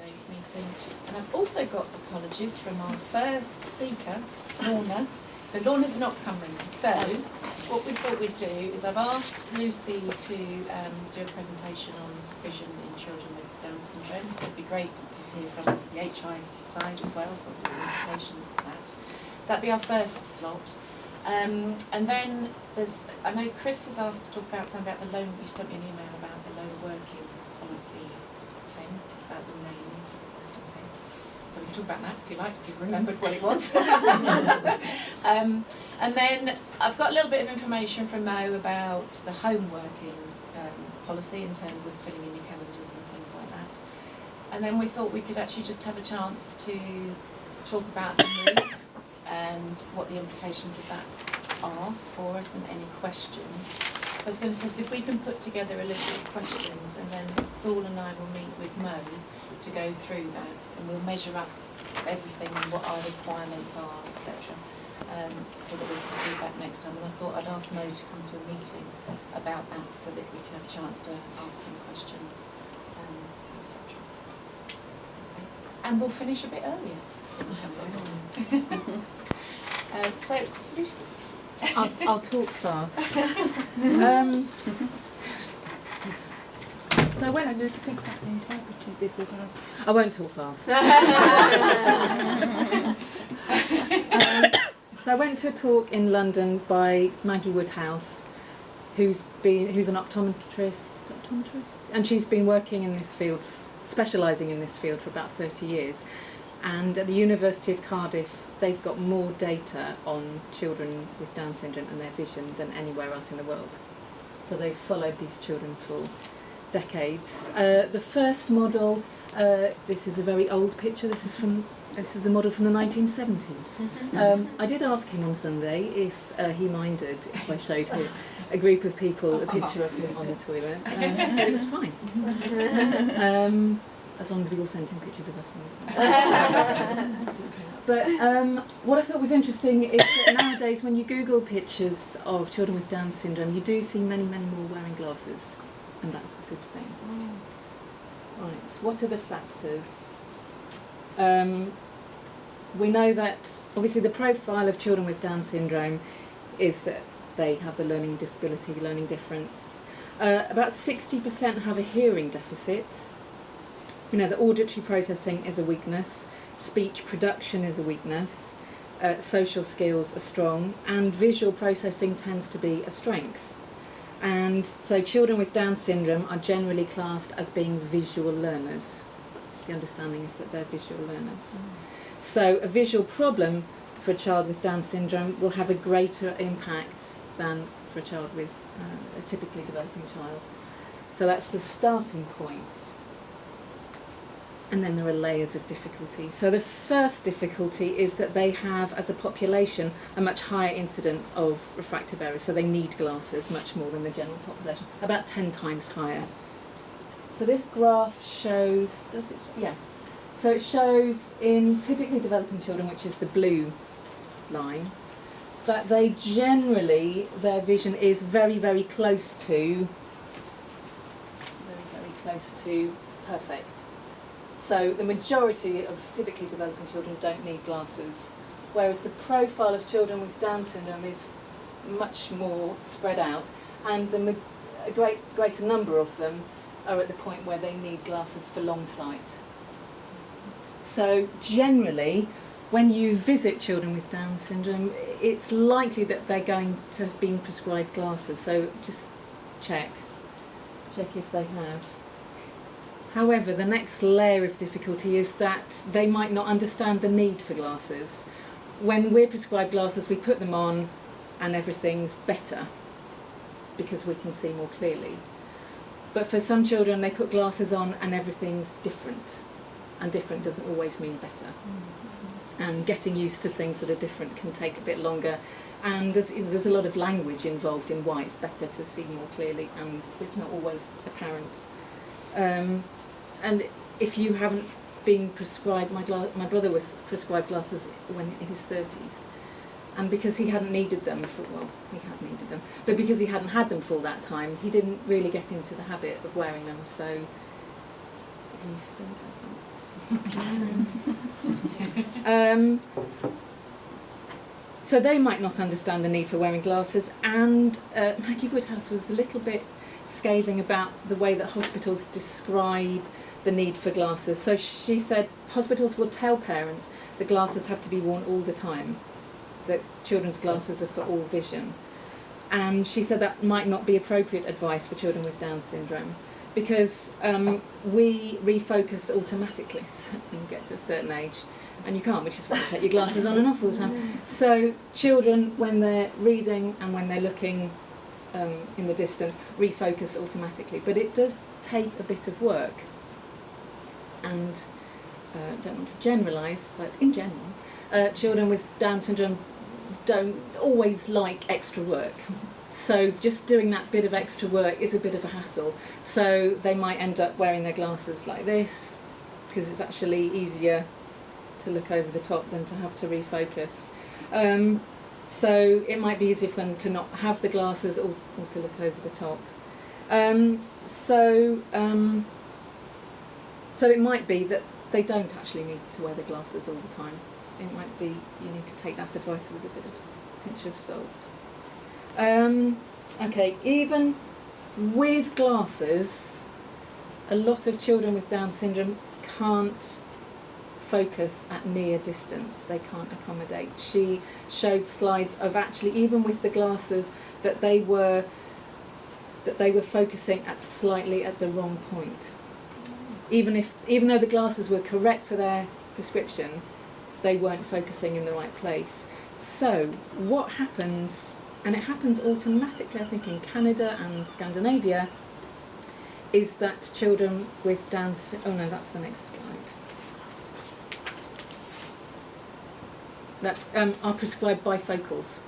today's meeting. And I've also got apologies from our first speaker, Lorna. So Lorna's not coming. So what we thought we'd do is I've asked Lucy to do a presentation on vision in children with Down syndrome. So it'd be great to hear from the HI side as well, what the implications of that. So that'd be our first slot. And then I know Chris has asked to talk about something about the loan. You sent me an email about the loan working policy thing, about the names or something. So we can talk about that if you like, if you've remembered what it was. And then I've got a little bit of information from Mo about the home working policy in terms of filling in your calendars and things like that. And then we thought we could actually just have a chance to talk about the move and what the implications of that are for us and any questions. So I was going to say, so if we can put together a list of questions and then Saul and I will meet with Mo to go through that and we'll measure up everything and what our requirements are, etc. So that we can feedback next time. And I thought I'd ask Mo to come to a meeting about that so that we can have a chance to ask him questions, etc. And we'll finish a bit earlier. So Lucy. I'll talk fast. So when I need to think about the interpreting before I won't talk fast. So I went to a talk in London by Maggie Woodhouse, who's an optometrist, and she's been working in this field, specialising in this field for about 30 years. And at the University of Cardiff, they've got more data on children with Down syndrome and their vision than anywhere else in the world. So they've followed these children for decades. The first model, this is a very old picture. This is a model from the 1970s. I did ask him on Sunday if he minded if I showed him a group of people a picture of him on the toilet. He said it was fine. As long as we all sent him pictures of us. But what I thought was interesting is that nowadays when you Google pictures of children with Down syndrome, you do see many, many more wearing glasses, and that's a good thing. Right, what are the factors? We know that obviously the profile of children with Down syndrome is that they have the learning disability, learning difference. About 60% have a hearing deficit. You know, the auditory processing is a weakness, speech production is a weakness, social skills are strong, and visual processing tends to be a strength. And so children with Down syndrome are generally classed as being visual learners. The understanding is that they're visual learners. So a visual problem for a child with Down syndrome will have a greater impact than for a child with a typically developing child. So that's the starting point. And then there are layers of difficulty. So the first difficulty is that they have, as a population, a much higher incidence of refractive errors. So they need glasses much more than the general population, about 10 times higher. So this graph shows, does it? Yes. So it shows in typically developing children, which is the blue line, that they generally, their vision is very, very close to perfect. So the majority of typically developing children don't need glasses, whereas the profile of children with Down syndrome is much more spread out, and a greater number of them are at the point where they need glasses for long sight. So generally, when you visit children with Down syndrome, it's likely that they're going to have been prescribed glasses, so just check if they have. However, the next layer of difficulty is that they might not understand the need for glasses. When we're prescribed glasses, we put them on and everything's better because we can see more clearly. But for some children, they put glasses on and everything's different. And different doesn't always mean better. And getting used to things that are different can take a bit longer. And there's a lot of language involved in why it's better to see more clearly, and it's not always apparent. And if you haven't been prescribed, my brother was prescribed glasses when in his 30s, and because he hadn't needed them he had needed them, but because he hadn't had them for all that time, he didn't really get into the habit of wearing them. So He still doesn't. So they might not understand the need for wearing glasses, and Maggie Woodhouse was a little bit scathing about the way that hospitals describe the need for glasses. So she said hospitals will tell parents that glasses have to be worn all the time, that children's glasses are for all vision. And she said that might not be appropriate advice for children with Down syndrome, because we refocus automatically when you get to a certain age, and you can't, which is why you take your glasses on and off all the time. So children, when they're reading and when they're looking in the distance, refocus automatically. But it does take a bit of work. And I don't want to generalise, but in general, children with Down syndrome don't always like extra work. So just doing that bit of extra work is a bit of a hassle. So they might end up wearing their glasses like this, because it's actually easier to look over the top than to have to refocus. So it might be easier for them to not have the glasses or to look over the top. So it might be that they don't actually need to wear the glasses all the time. It might be you need to take that advice with a bit of pinch of salt. Okay, even with glasses, a lot of children with Down syndrome can't focus at near distance. They can't accommodate. She showed slides of actually, even with the glasses, that they were focusing slightly at the wrong point. Even though the glasses were correct for their prescription, they weren't focusing in the right place. So what happens, and it happens automatically, I think, in Canada and Scandinavia, is that children with Down syndrome, oh no, that's the next slide, that are prescribed bifocals,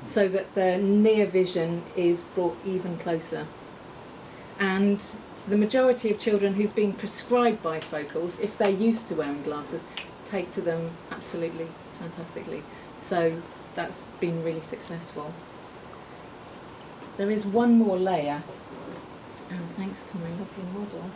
so that their near vision is brought even closer. And the majority of children who've been prescribed bifocals, if they're used to wearing glasses, take to them absolutely fantastically. So that's been really successful. There is one more layer, and thanks to my lovely model,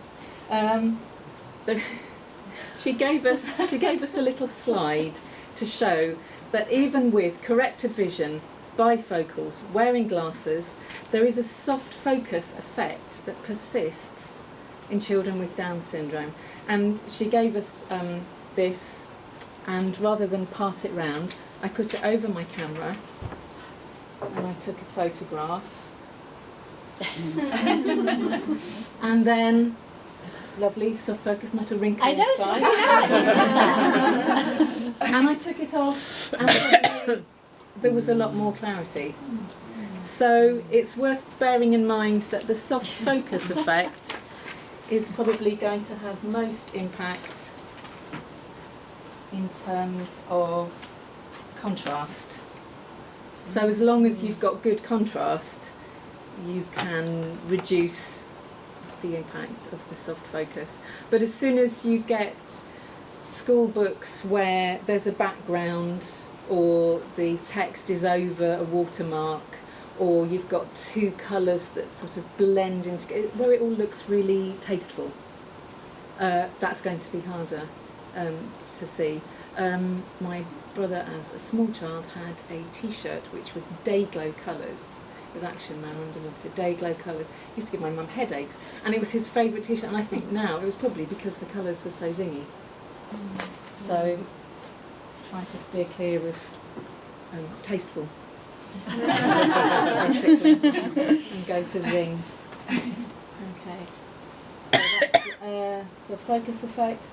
she gave us a little slide to show that even with corrected vision, bifocals, wearing glasses, there is a soft focus effect that persists in children with Down syndrome. And she gave us this, and rather than pass it round, I put it over my camera and I took a photograph. And then, lovely soft focus, not a wrinkle inside. And I took it off, and suddenly there was a lot more clarity. So it's worth bearing in mind that the soft focus effect is probably going to have most impact in terms of contrast. So as long as you've got good contrast, you can reduce the impact of the soft focus. But as soon as you get school books where there's a background, or the text is over a watermark, or you've got two colours that sort of blend into, where it all looks really tasteful, that's going to be harder to see. My brother, as a small child, had a T-shirt which was Dayglow colours. It was Action Man underwater, Dayglow colours. Used to give my mum headaches, and it was his favourite T-shirt. And I think now it was probably because the colours were so zingy. So try to steer clear of tasteful, basically, and go for zing. Okay, so that's so focus effect,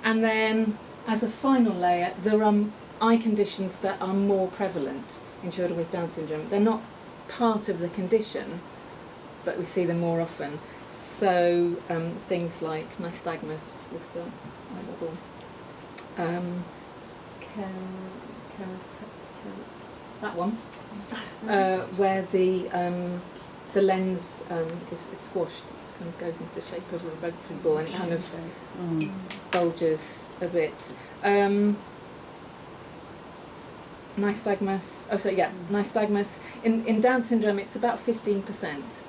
and then as a final layer, there are eye conditions that are more prevalent in children with Down syndrome. They're not part of the condition, but we see them more often. So things like nystagmus with the eye bubble, that one, where the lens is squashed. It kind of goes into the shape of a rugby ball, and it kind of bulges a bit. Nystagmus. Oh, sorry, yeah, nystagmus. In Down syndrome, it's about 15%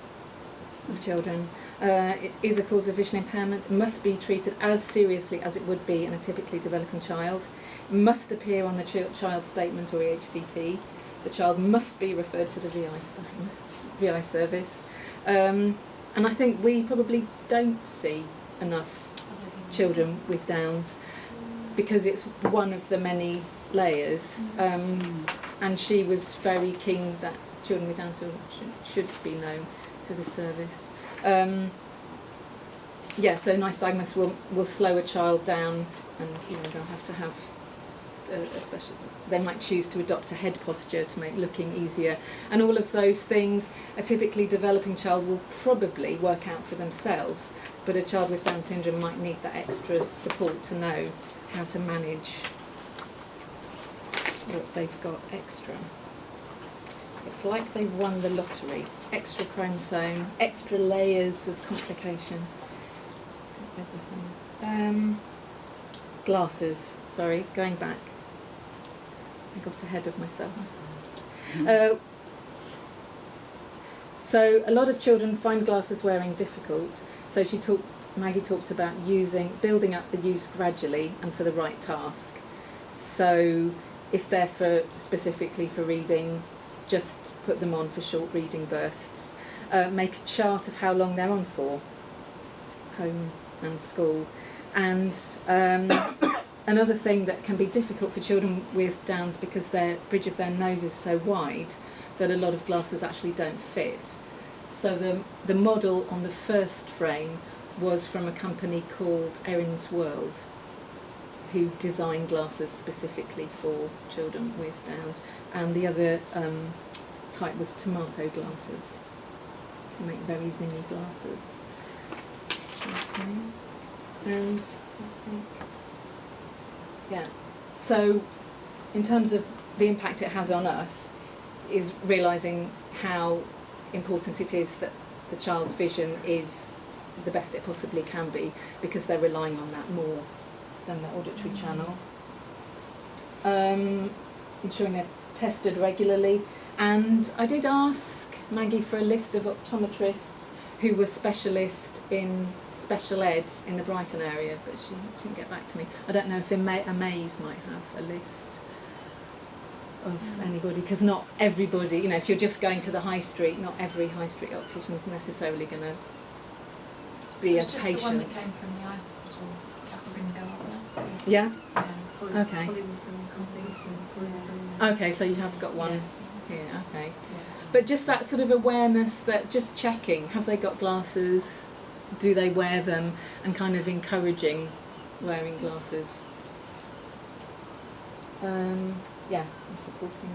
of children. It is a cause of vision impairment, must be treated as seriously as it would be in a typically developing child, must appear on the child's statement or EHCP, the child must be referred to the VI service, and I think we probably don't see enough children with Downs because it's one of the many layers, and she was very keen that children with Down syndrome should be known to the service. So nice diagnosis will slow a child down, and they'll have to have a special. They might choose to adopt a head posture to make looking easier, and all of those things a typically developing child will probably work out for themselves. But a child with Down syndrome might need that extra support to know how to manage what they've got extra. It's like they've won the lottery. Extra chromosome, extra layers of complication. Everything. Glasses. Sorry, going back. I got ahead of myself. So a lot of children find glasses wearing difficult. So Maggie talked about building up the use gradually and for the right task. So if they're specifically for reading, just put them on for short reading bursts. Make a chart of how long they're on for, home and school. And another thing that can be difficult for children with Downs, because their bridge of their nose is so wide that a lot of glasses actually don't fit. So the model on the first frame was from a company called Erin's World, who designed glasses specifically for children with Downs, and the other type was tomato glasses. They make very zingy glasses. Okay. And I think, so in terms of the impact it has on us, is realising how important it is that the child's vision is the best it possibly can be, because they're relying on that more than the auditory channel. Ensuring they're tested regularly, and I did ask Maggie for a list of optometrists who were specialists in special ed in the Brighton area, but she didn't get back to me. I don't know if Amaze might have a list of anybody, because not everybody, if you're just going to the high street, not every high street optician is necessarily going to be as patient. It's just the one that came from the eye hospital, Catherine Gardner. Yeah? Yeah. Okay. Okay, so you have got one here, okay. Yeah. But just that sort of awareness, that just checking, have they got glasses, do they wear them, and kind of encouraging wearing glasses. And supporting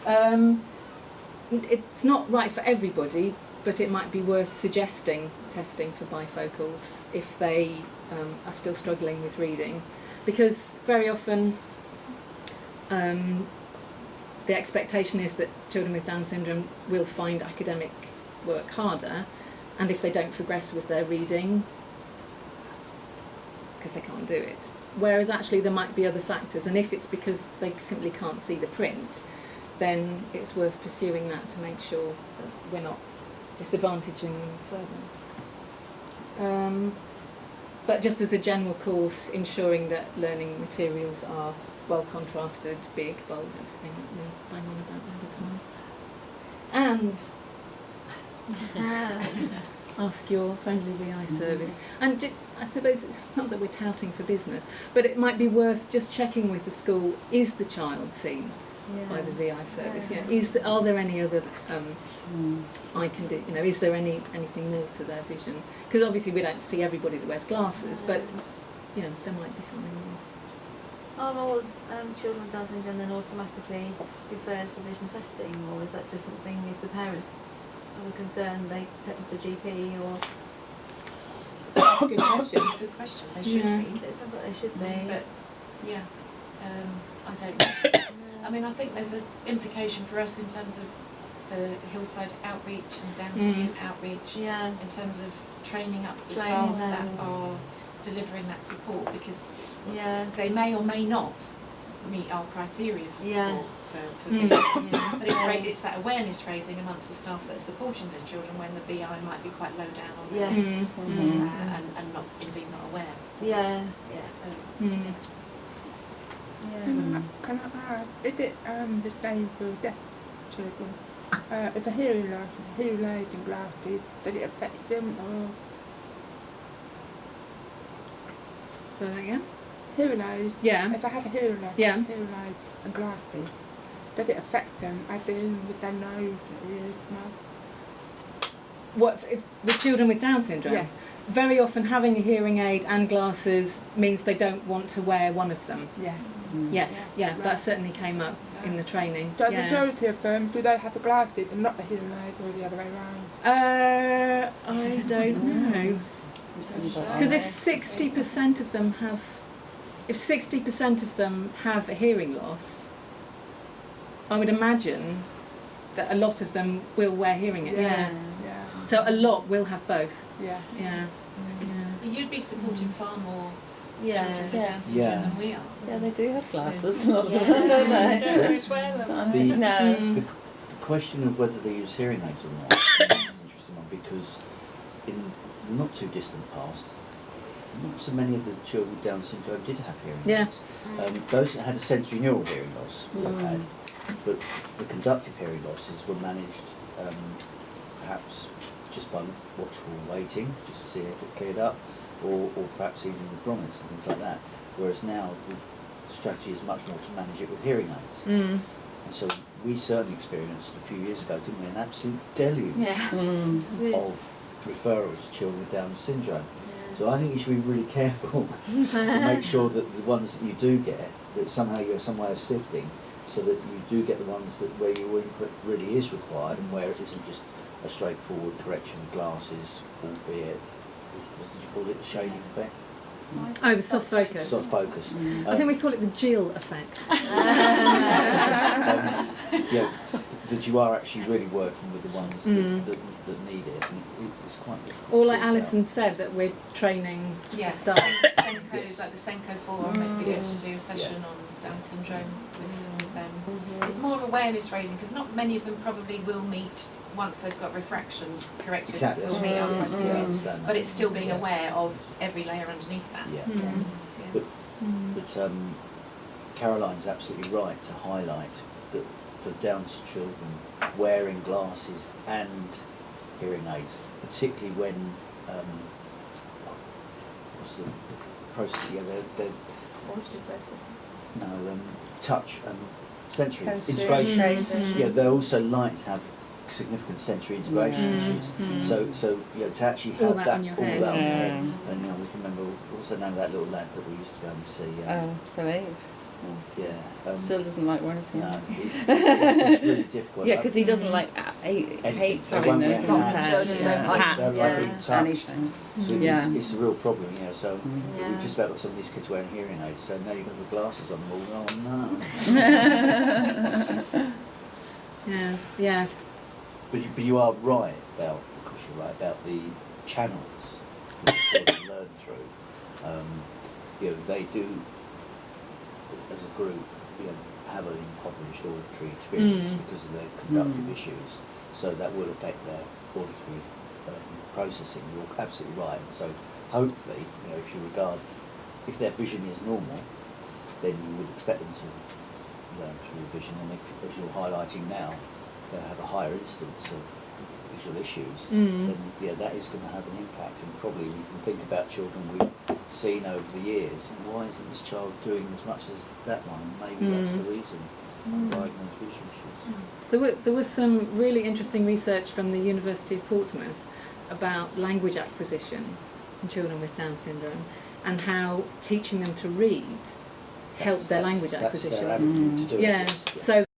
them. It's not right for everybody, but it might be worth suggesting testing for bifocals if they are still struggling with reading, because very often the expectation is that children with Down syndrome will find academic work harder, and if they don't progress with their reading, because they can't do it. Whereas actually there might be other factors, and if it's because they simply can't see the print, then it's worth pursuing that to make sure that we're not disadvantaging them further. But just as a general course, ensuring that learning materials are well contrasted, big, bold, everything that we bang on about all the time. And ask your friendly VI service. And I suppose it's not that we're touting for business, but it might be worth just checking with the school, is the child seen by the VI service? Are there any other I can do? Is there anything more to their vision? Because obviously we don't see everybody that wears glasses, but there might be something more. Are all children with Down syndrome then automatically referred for vision testing, or is that just something if the parents are concerned they take them to the GP, or? Good question. Good question. They should be. It sounds like they should be. But I don't know. I mean, I think there's an implication for us in terms of the Hillside outreach and Downsview outreach. Yeah. In terms of training up the Training staff them. that are delivering that support, because they may or may not meet our criteria for Yeah. support for Mm. VI. But it's that awareness raising amongst the staff that are supporting the children when the VI might be quite low down on their Yes. list, and not aware. Yeah. So, Mm. Yeah. Can I add, is it the same for deaf children? If a hearing loss, hearing aids and glasses, does it affect them or So that again? hearing aids? Yeah. If I have a hearing loss, Yeah. hearing aid and glasses, does it affect them as in with their nose and ears, mouth? What if with children with Down syndrome? Yeah. Very often having a hearing aid and glasses means they don't want to wear one of them. Yeah. Yes, yeah, Right. that certainly came up in the training. So the Yeah. majority of them, do they have the glasses and not the hearing aid, or the other way around? I don't know. Because if 60% of them have a hearing loss, I would imagine that a lot of them will wear hearing aids. Yeah. Yeah. So a lot will have both. Yeah. Yeah. so you'd be supporting far more Yeah. children with Yeah. Down syndrome Yeah. than we are. Yeah, they do have glasses, So- lots of Yeah. them, don't they? Don't always wear them. The- No. Mm. The question of whether they use hearing aids or not is an interesting one, because in the not too distant past, not so many of the children with Down syndrome did have hearing Yeah. aids. Those that had a sensory neural hearing loss all had, but the conductive hearing losses were managed perhaps just by watchful waiting, just to see if it cleared up, or perhaps even with grommets and things like that. Whereas now the strategy is much more to manage it with hearing aids. Mm. And so we certainly experienced a few years ago, didn't we, an absolute deluge Yeah. Good. of referrals to children with Down syndrome. So I think you should be really careful to make sure that the ones that you do get, that somehow you have some way of sifting, so that you do get the ones that where your input really is required, and where it isn't just a straightforward correction of glasses, albeit, what did you call it, the shading effect? Oh, the soft focus. Soft focus. I think we call it the Jill effect. Yeah, that you are actually really working with the ones that need it, and it's quite difficult. Or to like sort Alison said, that we're training Yeah, staff. Senko Yes. like the Senko Forum, it'd be good Yes. to do a session Yeah. on Down syndrome with them. It's more of awareness raising, because not many of them probably will meet once they've got refraction corrected, Exactly. will meet our Yeah, I criteria. understand that. But it's still being Yeah. aware of every layer underneath that. Yeah. Mm. Yeah. But Caroline's absolutely right to highlight that for Down's children, wearing glasses and hearing aids, particularly when what's the process? Yeah, they're no touch sensory integration. Yeah, they also like to have significant sensory integration Yeah. issues. Mm. So you know, to actually All have that that on your all head. that on your head, Yeah. and you know, we can remember what was the name of that little lad that we used to go and see. Oh, Philippe. Yeah. Still doesn't like wearing his No, hair. it's really difficult. Yeah, because he doesn't like, he hates They having won't the wear Lots of hats. children don't like hats, They don't yeah. like being touched. anything. So Yeah. it's a real problem, you know. So Yeah. we've just about got some of these kids wearing hearing aids. So now you've got the glasses on them all. Oh no! Yeah, yeah. But you are right about, of course you're right about the channels that the children learn through. You know, they do, as a group, you know, have an impoverished auditory experience because of their conductive issues. So that will affect their auditory processing. You're absolutely right. So hopefully, you know, if their vision is normal, then you would expect them to learn through vision. And if, as you're highlighting now, they have a higher instance of visual issues, then yeah, that is going to have an impact. And probably we can think about children we've seen over the years. Why isn't this child doing as much as that one? Maybe that's the reason. Undiagnosed vision issues. There was some really interesting research from the University of Portsmouth about language acquisition in children with Down syndrome, and how teaching them to read helped their language That's acquisition. their attitude to do it, Yeah, yes, yeah. so